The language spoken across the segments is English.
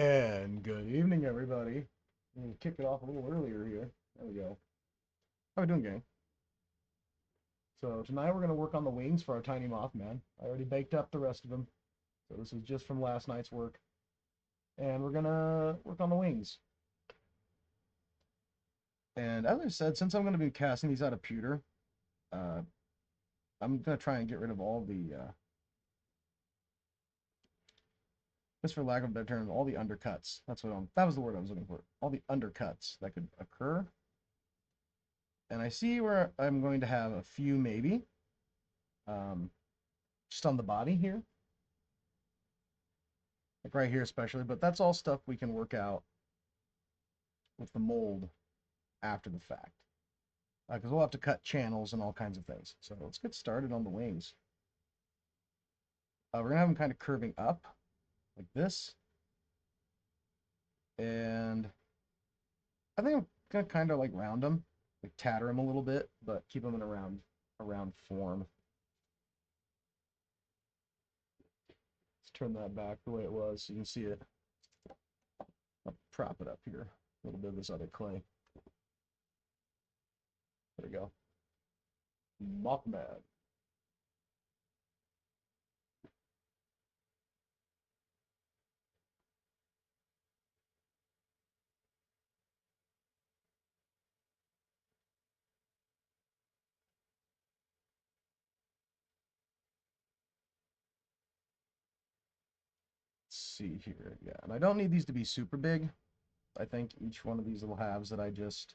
And good evening, everybody. We'll kick it off a little earlier here. There we go. How we doing, gang? So tonight we're going to work on the wings for our tiny mothman. I already baked up the rest of them, so this is just from last night's work. And we're going to work on the wings. And as I said, since I'm going to be casting these out of pewter, uh, I'm going to try and get rid of all the, just for lack of a better term, all the undercuts. That was the word I was looking for. All the undercuts that could occur. And I see where I'm going to have a few maybe. Um, just on the body here, like right here especially, but that's all stuff we can work out with the mold after the fact, because we'll have to cut channels and all kinds of things. So let's get started on the wings. We're gonna have them kind of curving up like this, and I think I'm gonna kind of like round them, like tatter them a little bit, but keep them in a round form. Let's turn that back the way it was so you can see it. I'll prop it up here, a little bit of this other clay. There we go. Moth-man. See here. Yeah, and I don't need these to be super big. I think each one of these little halves that I just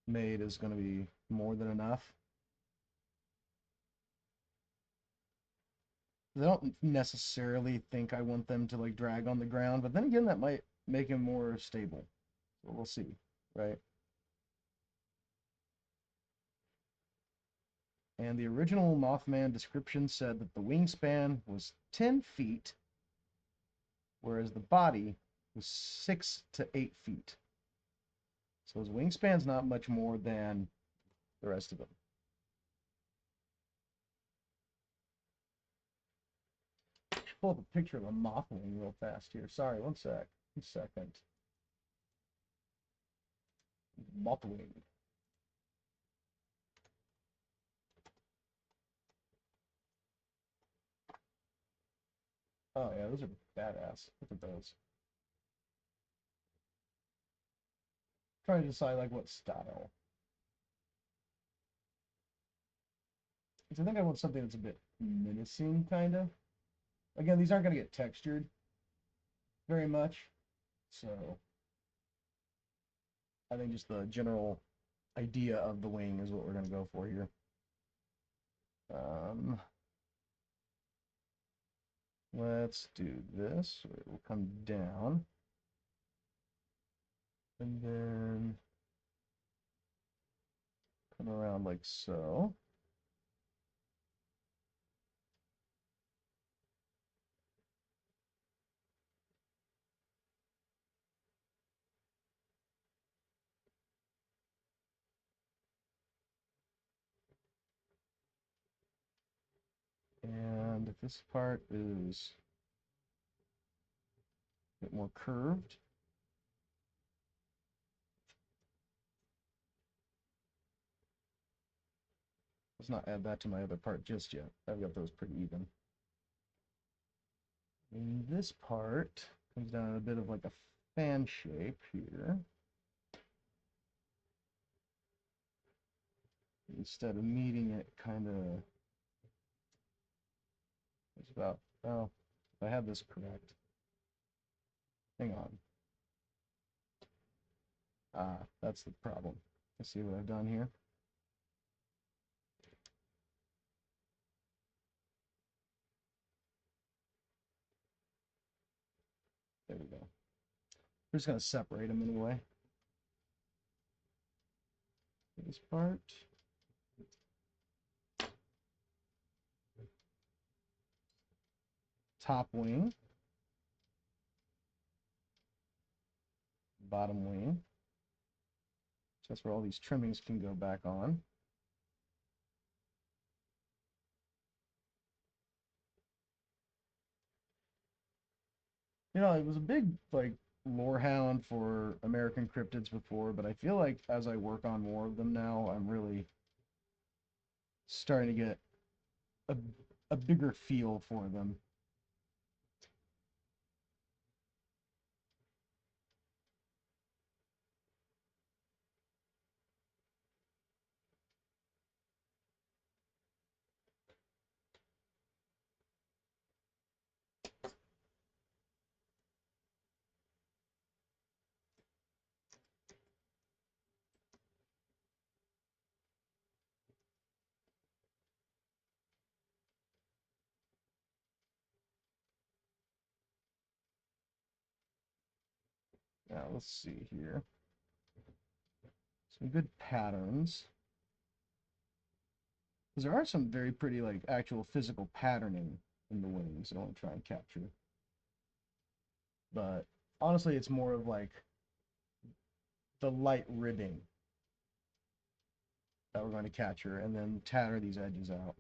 made is going to be more than enough. I don't necessarily think I want them to like drag on the ground, but then again, that might make them more stable. So we'll see, right? And the original Mothman description said that the wingspan was 10 feet, whereas the body was 6 to 8 feet. So his wingspan's not much more than the rest of them. Pull up a picture of a mothwing real fast here. Sorry, one sec. 1 second. Mothwing. Oh yeah, those are badass. Look at those. Trying to decide like what style. Because I think I want something that's a bit menacing, kind of. Again, these aren't going to get textured very much, so I think just the general idea of the wing is what we're going to go for here. Let's do this. It will come down, and then come around like so. And if this part is a bit more curved, let's not add that to my other part just yet. I've got those pretty even. And this part comes down in a bit of like a fan shape here. Instead of meeting it kind of, it's about, oh, if I have this correct. Hang on. Ah, that's the problem. Let's see what I've done here. There we go. We're just going to separate them anyway. This part. Top wing. Bottom wing. So that's where all these trimmings can go back on. I was a big like lore hound for American cryptids before, but I feel like as I work on more of them now, I'm really starting to get a a bigger feel for them. Now let's see here. Some good patterns. Because there are some very pretty like actual physical patterning in the wings I want to try and capture. But honestly, it's more of like the light ribbing that we're going to capture and then tatter these edges out.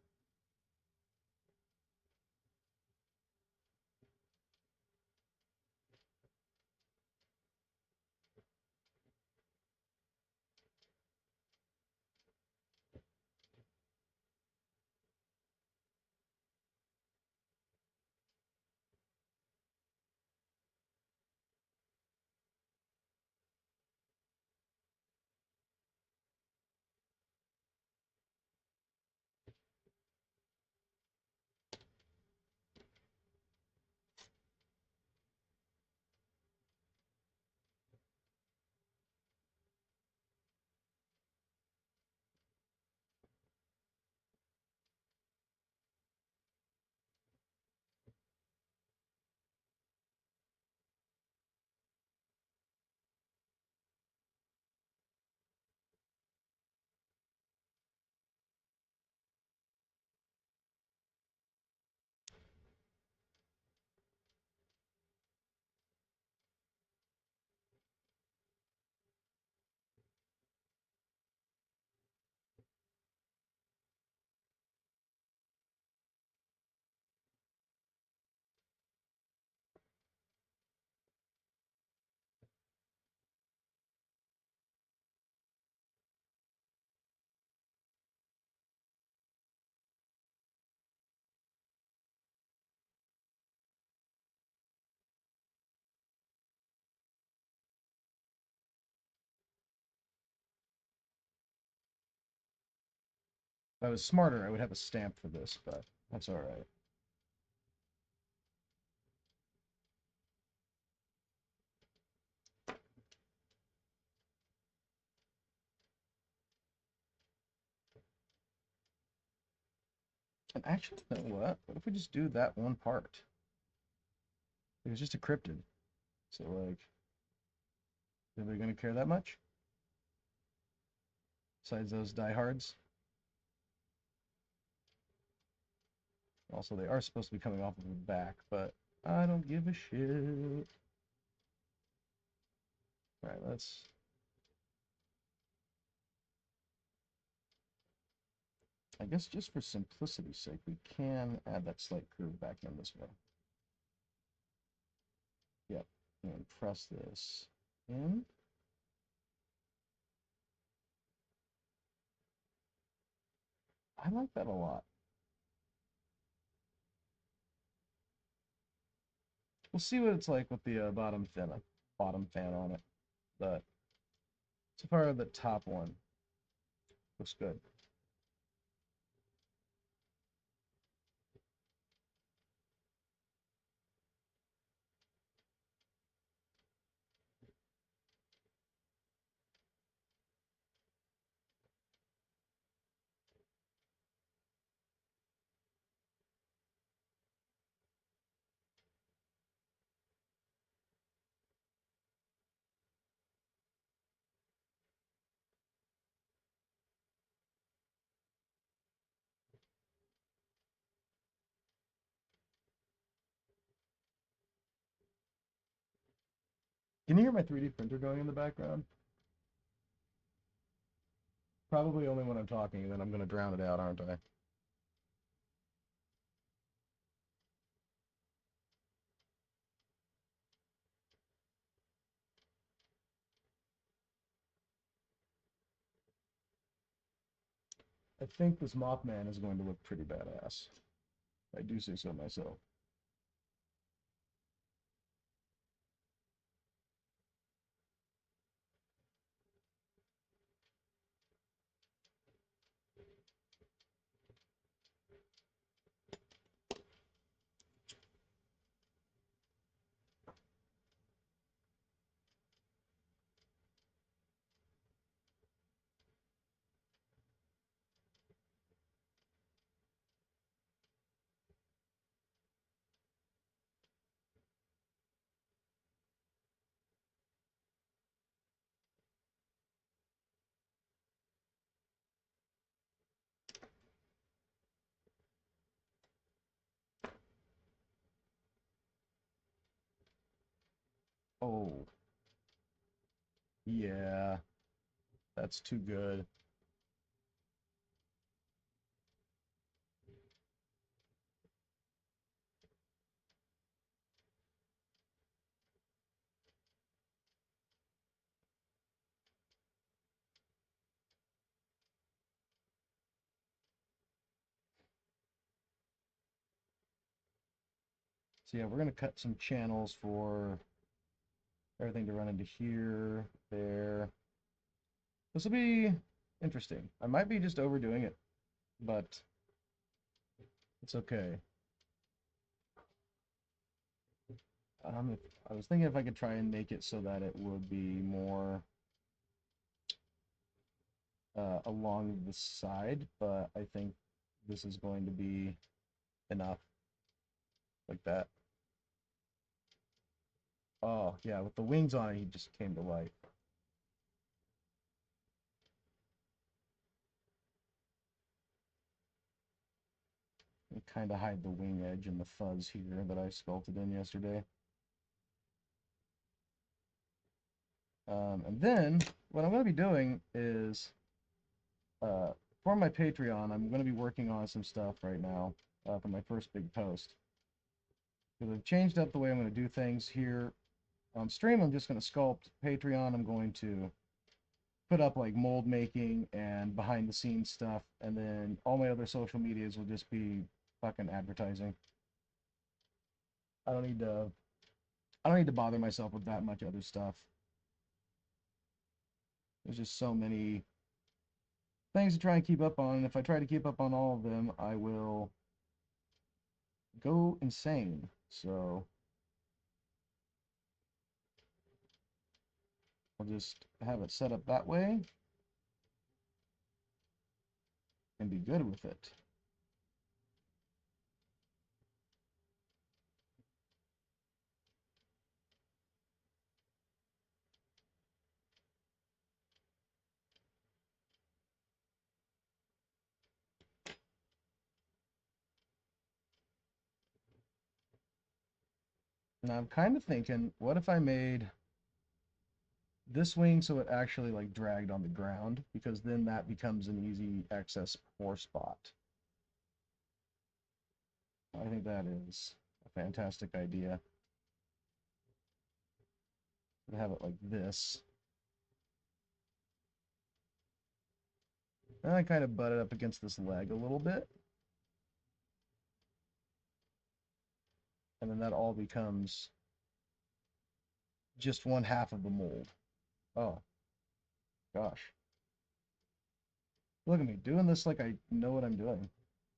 If I was smarter, I would have a stamp for this, but that's all right. And actually, you know what? What if we just do that one part? It was just a cryptid. So, like, is anybody going to care that much? Besides those diehards? Also, they are supposed to be coming off of the back, but I don't give a shit. Alright, let's... I guess just for simplicity's sake, we can add that slight curve back in this way. Yep, and press this in. I like that a lot. We'll see what it's like with the bottom fan on it, but so far the top one looks good. Can you hear my 3D printer going in the background? Probably only when I'm talking, and then I'm going to drown it out, aren't I? I think this Mothman is going to look pretty badass. I do say so myself. Oh, yeah, that's too good. So yeah, we're gonna cut some channels for everything to run into here, there. This will be interesting. I might be just overdoing it, but it's okay. If, I was thinking if I could try and make it so that it would be more along the side, but I think this is going to be enough like that. Oh, yeah, with the wings on it, he just came to life. And kind of hide the wing edge and the fuzz here that I sculpted in yesterday. And then what I'm going to be doing is uh, for my Patreon, I'm going to be working on some stuff right now for my first big post. Because I've changed up the way I'm going to do things here on stream. I'm just going to sculpt. Patreon, I'm going to put up like mold making and behind the scenes stuff, and then all my other social medias will just be fucking advertising. I don't need to I don't need to bother myself with that much other stuff. There's just so many things to try and keep up on, and if I try to keep up on all of them, I will go insane. So I'll just have it set up that way and be good with it. And I'm kind of thinking, what if I made this wing so it actually like dragged on the ground, because then that becomes an easy access pour spot. I think that is a fantastic idea. Have it like this. And I kind of butt it up against this leg a little bit. And then that all becomes just one half of the mold. Oh, gosh. Look at me doing this like I know what I'm doing.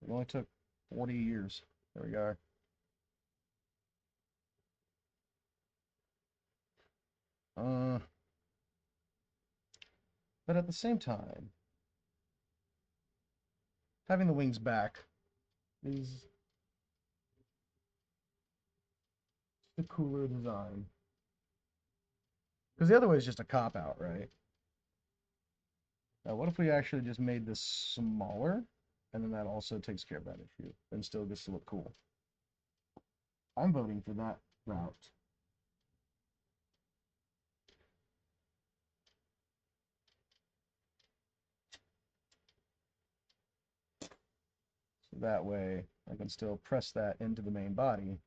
It only took 40 years. There we go. Uh, but at the same time, having the wings back is the cooler design. Because the other way is just a cop-out, right? Now, what if we actually just made this smaller, and then that also takes care of that issue, and still gets to look cool? I'm voting for that route. So that way, I can still press that into the main body.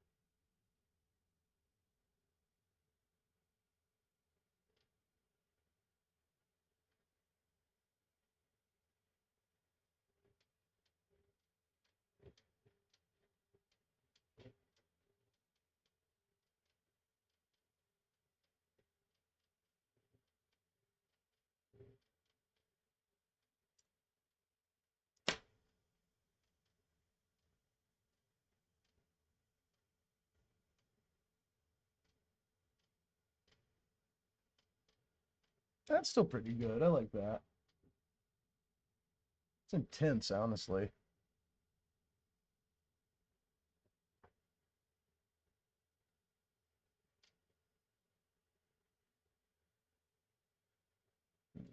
That's still pretty good. I like that. It's intense, honestly.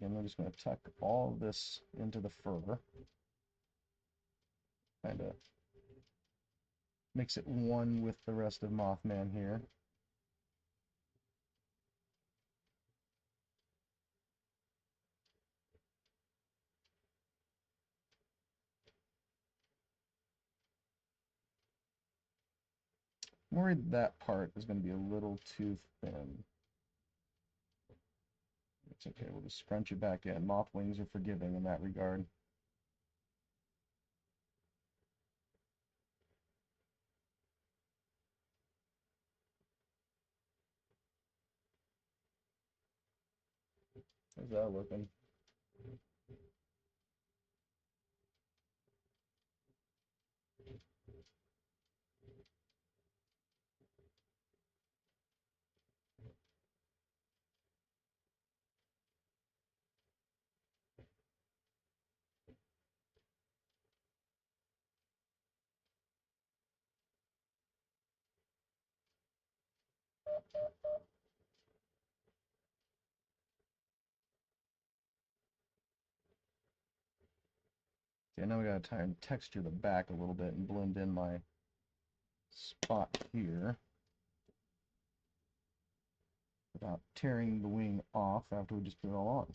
And we're just going to tuck all of this into the fur. Kind of mix it one with the rest of Mothman here. I'm worried that part is going to be a little too thin. It's okay, we'll just scrunch it back in. Moth wings are forgiving in that regard. How's that looking? Okay, now we gotta try and texture the back a little bit and blend in my spot here without tearing the wing off after we just put it all on.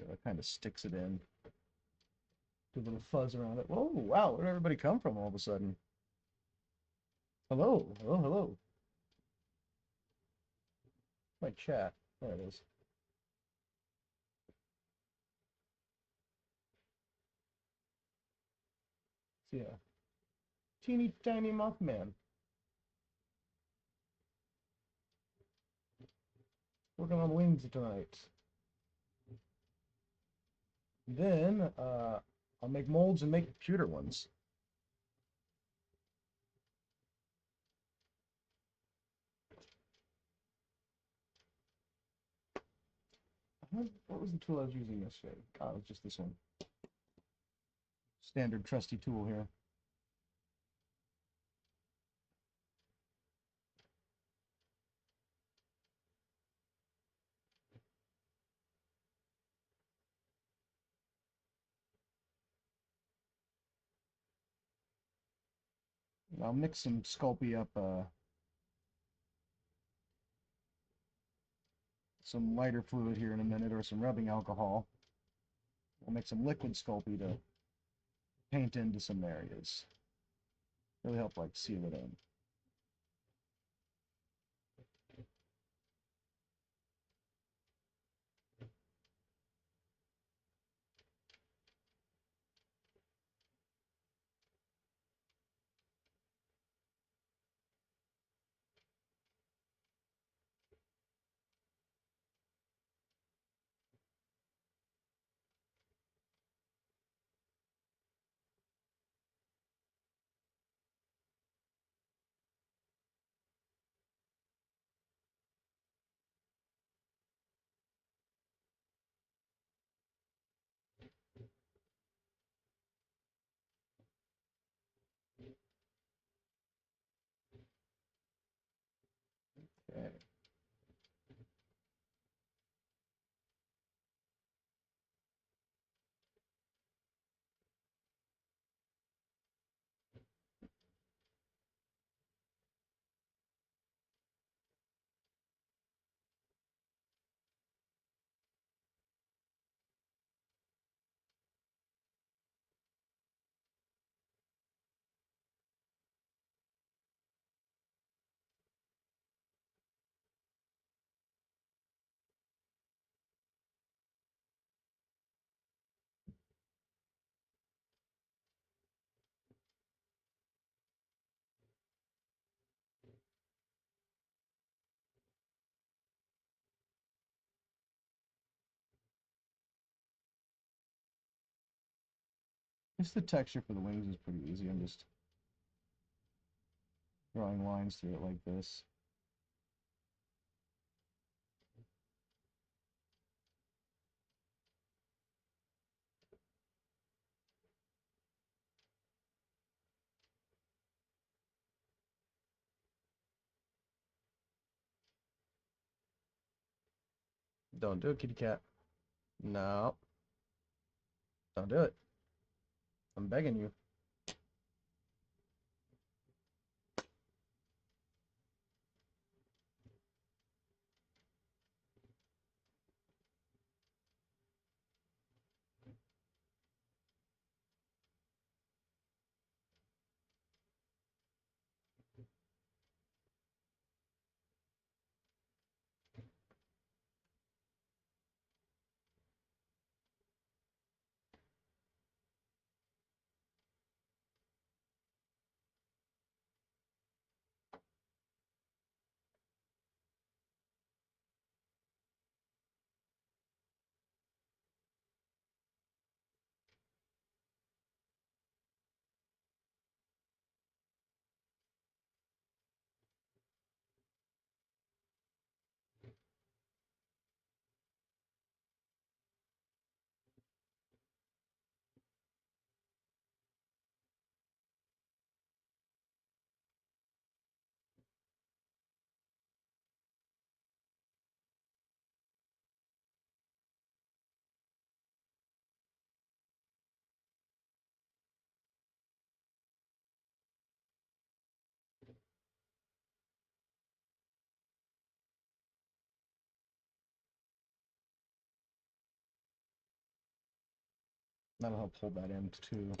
Yeah, that kind of sticks it in. Do a little fuzz around it. Whoa, wow, where'd everybody come from all of a sudden? Hello, hello, hello. My chat. There it is. So yeah, teeny tiny Mothman. Working on wings tonight. Then I'll make molds and make pewter ones. What was the tool I was using yesterday? Oh, it was just this one. Standard trusty tool here. I'll mix some Sculpey up, some lighter fluid here in a minute, or some rubbing alcohol. I'll make some liquid Sculpey to paint into some areas. Really help like seal it in. Okay. Just the texture for the wings is pretty easy. I'm just drawing lines through it like this. Don't do it, kitty cat. No, don't do it. I'm begging you. That'll help hold that end too.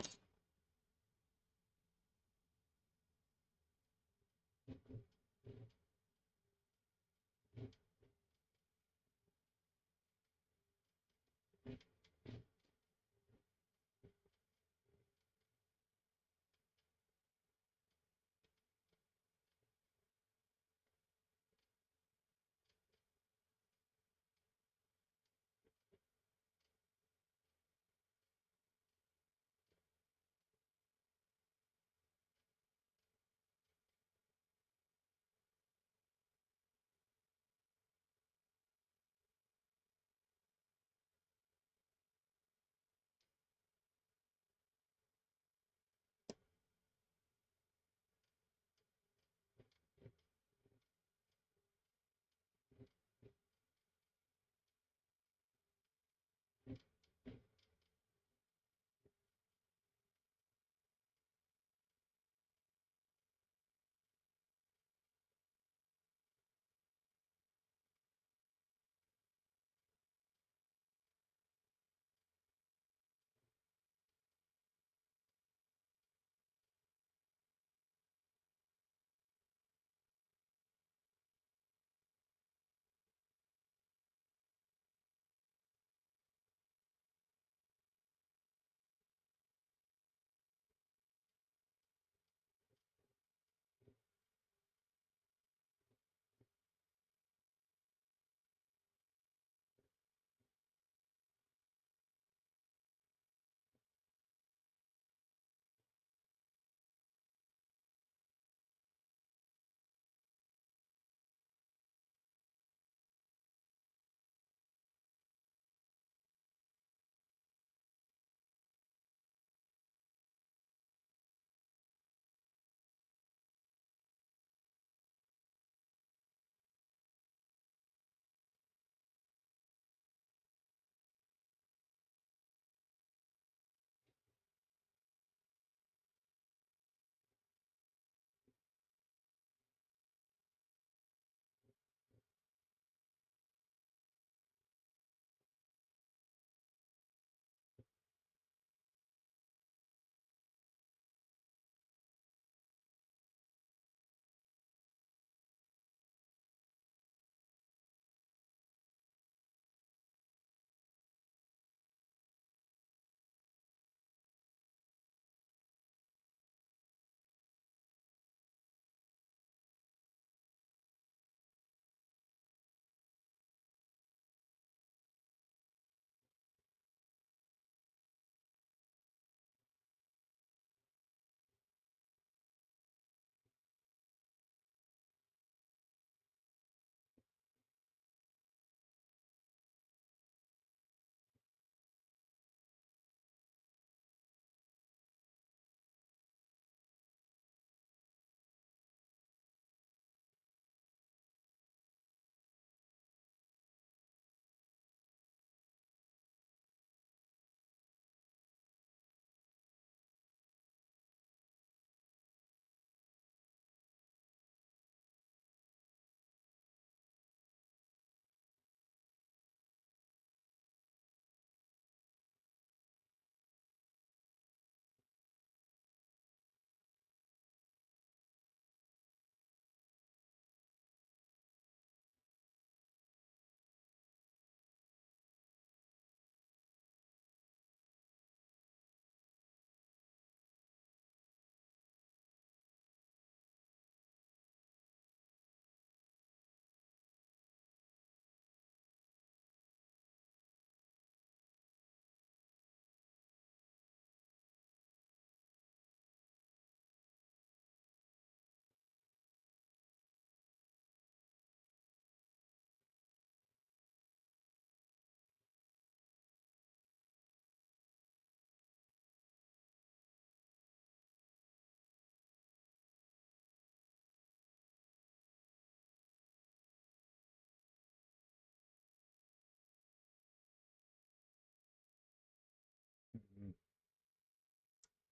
Mhm.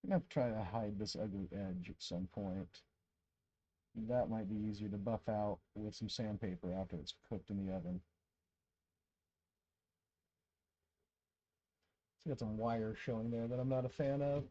I'm gonna have to try to hide this ugly edge at some point. That might be easier to buff out with some sandpaper after it's cooked in the oven. It's got some wires showing there that I'm not a fan of.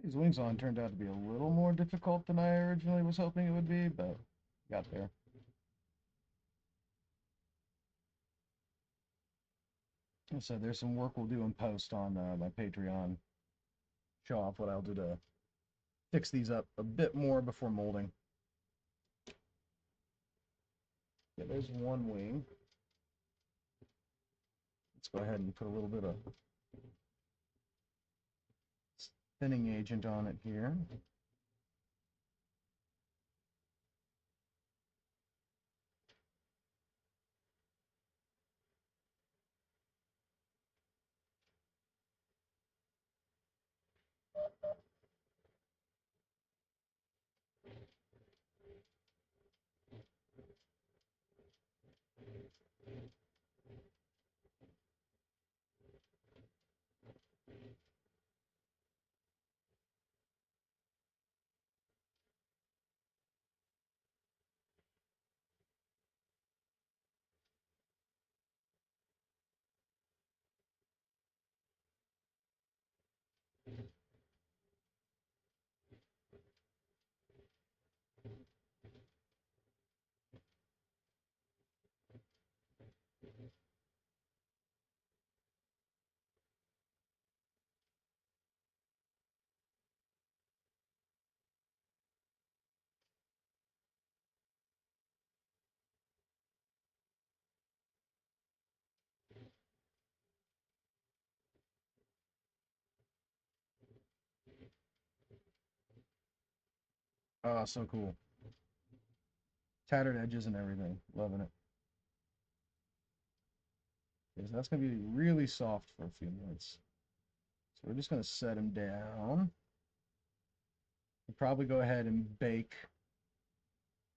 These wings on turned out to be a little more difficult than I originally was hoping it would be, but got there. Like I said, there's some work we'll do in post on my Patreon. Show off what I'll do to fix these up a bit more before molding. Yeah, there's one wing. Let's go ahead and put a little bit of thinning agent on it here. Oh, so cool. Tattered edges and everything. Loving it. Okay, so that's going to be really soft for a few minutes. So we're just going to set him down. We'll probably go ahead and bake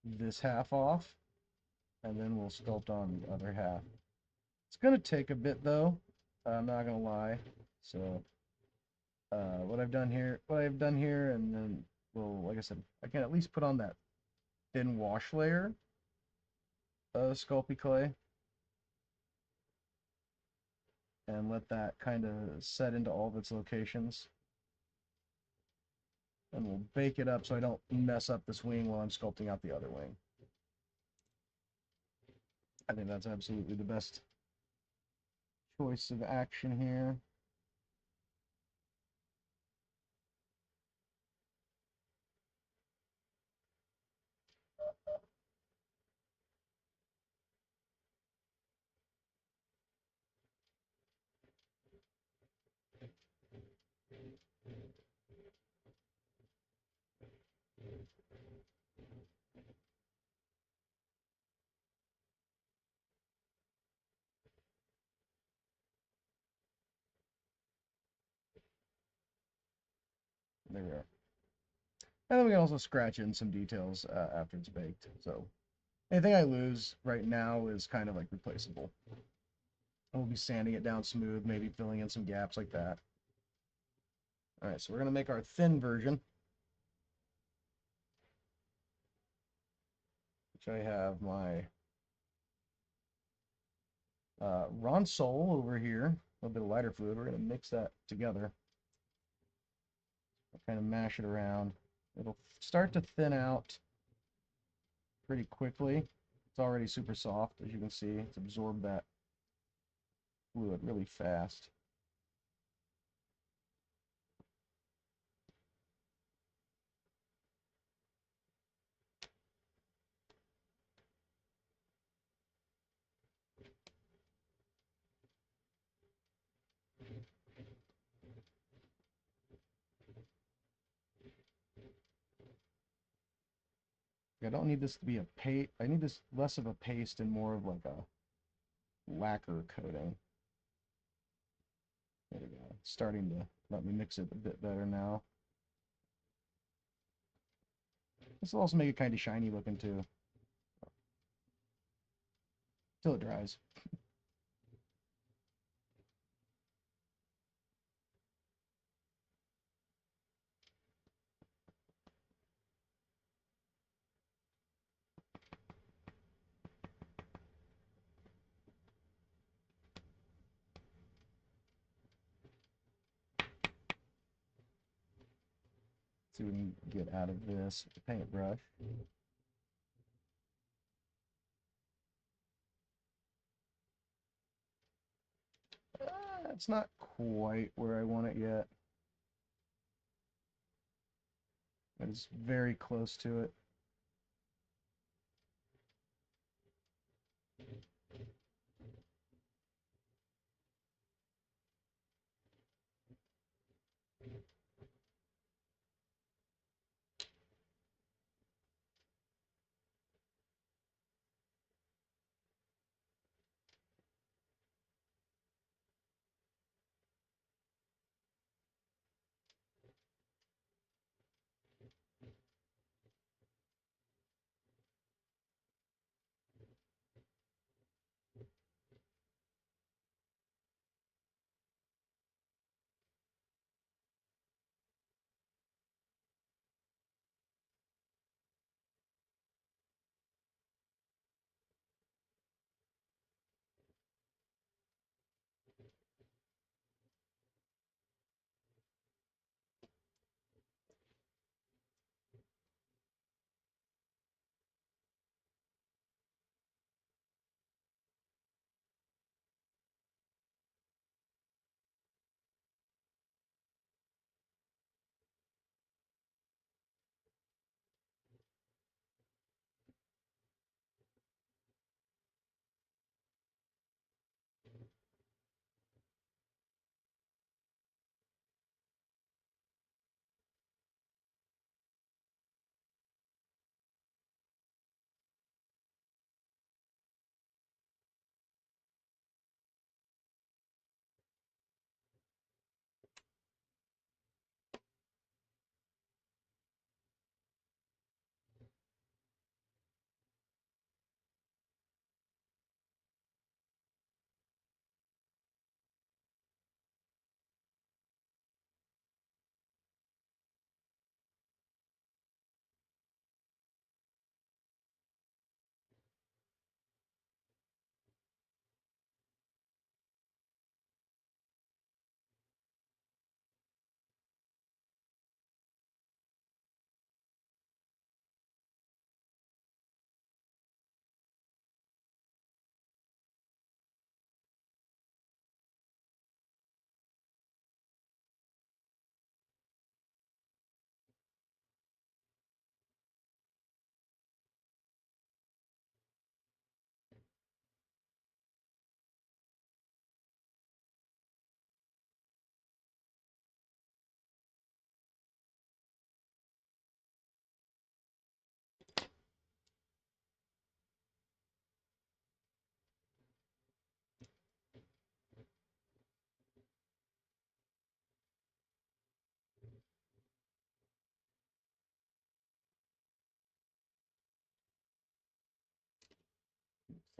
this half off, and then we'll sculpt on the other half. It's going to take a bit, though. I'm not going to lie. So what I've done here, and then, well, like I said, I can at least put on that thin wash layer of Sculpey clay and let that kind of set into all of its locations. And we'll bake it up so I don't mess up this wing while I'm sculpting out the other wing. I think that's absolutely the best choice of action here. There we are. And then we can also scratch in some details after it's baked. So anything I lose right now is kind of like replaceable. We'll be sanding it down smooth, maybe filling in some gaps like that. All right, so we're going to make our thin version, which I have my Ronsol over here, a little bit of lighter fluid. We're going to mix that together. Kind of mash it around. It'll start to thin out pretty quickly. It's already super soft, as you can see. It's absorbed that fluid really fast. I don't need this to be a paste. I need this less of a paste and more of like a lacquer coating. There we go. It's starting to let me mix it a bit better now. This will also make it kind of shiny looking too. Till it dries. See what we can get out of this paintbrush. It's not quite where I want it yet. But it's very close to it.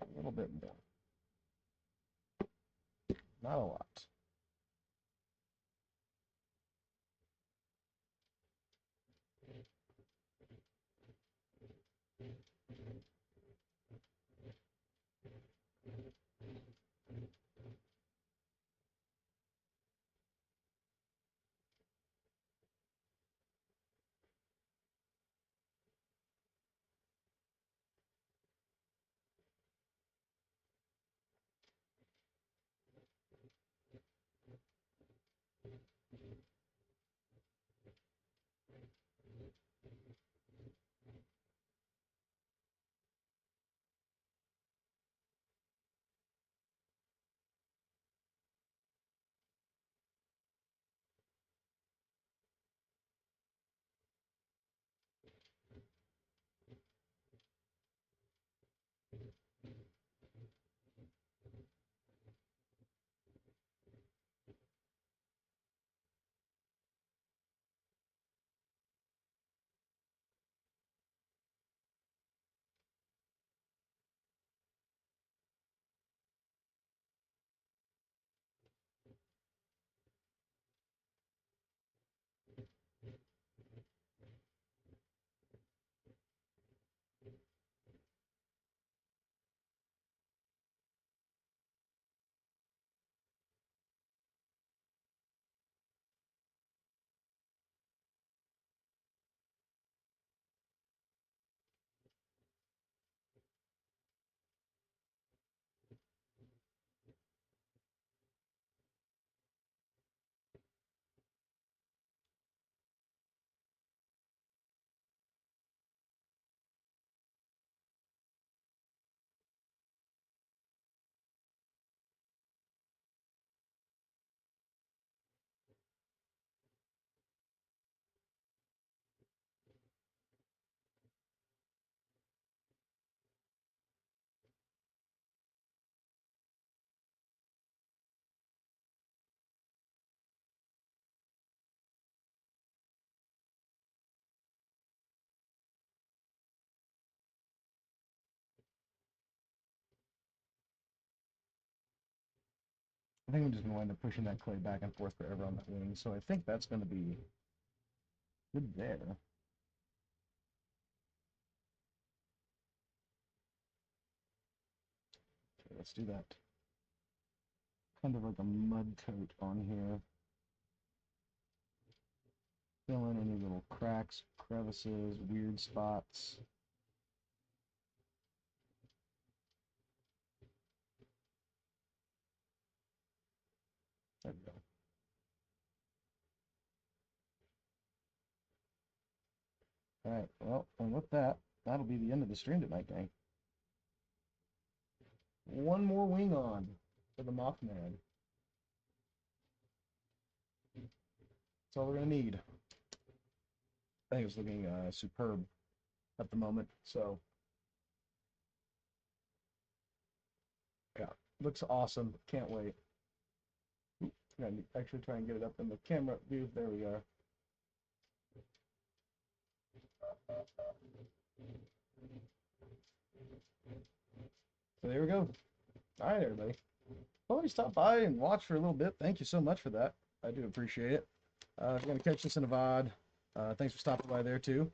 a little bit more. Not a lot. I think I'm just going to wind up pushing that clay back and forth forever on that wing, so I think that's going to be good there. Okay, let's do that. Kind of like a mud coat on here. Fill in any little cracks, crevices, weird spots. There we go. Alright, well, and with that, that'll be the end of the stream tonight, gang. One more wing on for the Mothman. That's all we're going to need. I think it's looking superb at the moment, so yeah, looks awesome. Can't wait. I'm going to actually try and get it up in the camera view. There we are. So there we go. All right, everybody. Well, you stopped by and watched for a little bit. Thank you so much for that. I do appreciate it. If you're going to catch this in a VOD, thanks for stopping by there too.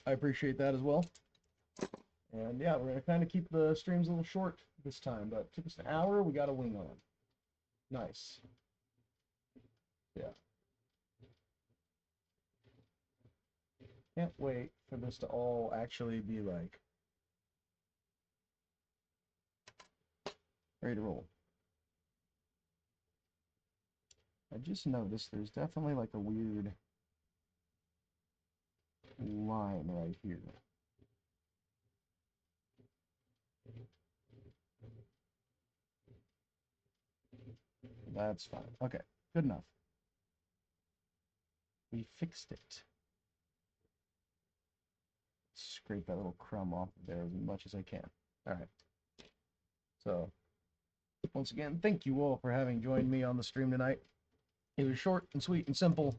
I appreciate that as well. And yeah, we're going to kind of keep the streams a little short this time, but it took us an hour. We got a wing on. Nice. Yeah. Can't wait for this to all actually be like ready to roll. I just noticed there's definitely like a weird line right here. That's fine. Okay, good enough. We fixed it. Scrape that little crumb off of there as much as I can. All right. So, once again, thank you all for having joined me on the stream tonight. It was short and sweet and simple.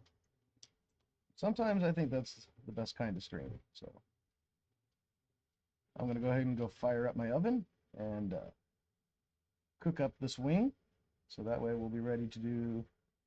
Sometimes I think that's the best kind of stream. So, I'm going to go ahead and go fire up my oven, and cook up this wing. So that way we'll be ready to do